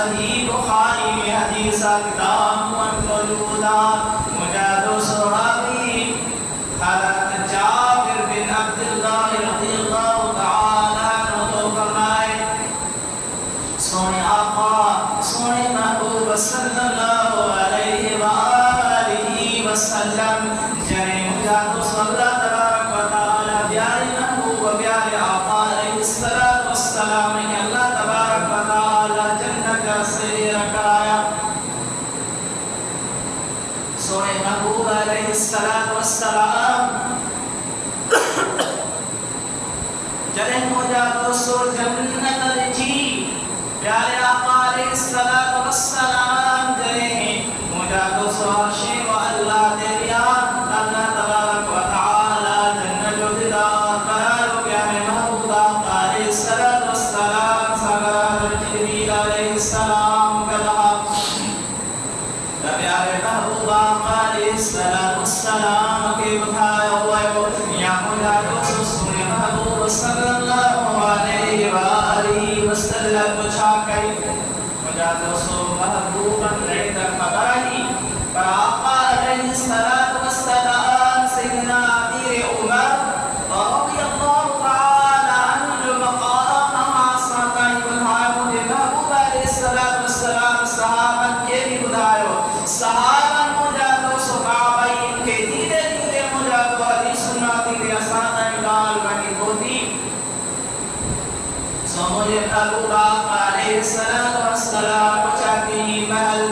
صحیح بخاری میں حدیث کتاب موجودہ مجاد صحابی حضرت جابر بن عبداللہ رضی اللہ تعالی عنہ فرمائے سونے آقا سونے محبوب صلی اللہ علیہ وآلہ وسلم جنہیں مجاد صلی تبارک و تعالی پیارے محبوب و پیارے آقا علیہ السلام نے اللہ تبارک و تعالی جنت کا سیر کرایا سونے محبوب علیہ السلام جنہیں مجاد سور جنت جی پیارے آقا علیہ السلام جنہیں مجاد سواشی و اللہ دیا اللہ تبارک و تعالی جنت جو دیدہ قرار و پیارے محبوب آقا علیہ السلام ساگر جبریل علیہ السلام کلہا پیارے محبوب آقا علیہ السلام کے بتایا ہوا ہے یا مجاد سونے محبوب صلی اللہ علیہ وآلہ وسلم بچا کئی مجاد سو محبوب رہت خبری پر آقا علیہ السلام سیدنا امیر عمر رضی اللہ تعالی عنہ جو مقام آساتا ہی بتایا مجھے محبوب علیہ السلام صحابت کے بھی بتایا صحابہ مجاد صحابین کے دیدے دیدے مجاد حدیث سناتی دے اسانا اقال بنی ہوتی سو مجھے محبوب آقا علیہ السلام چاہتی محل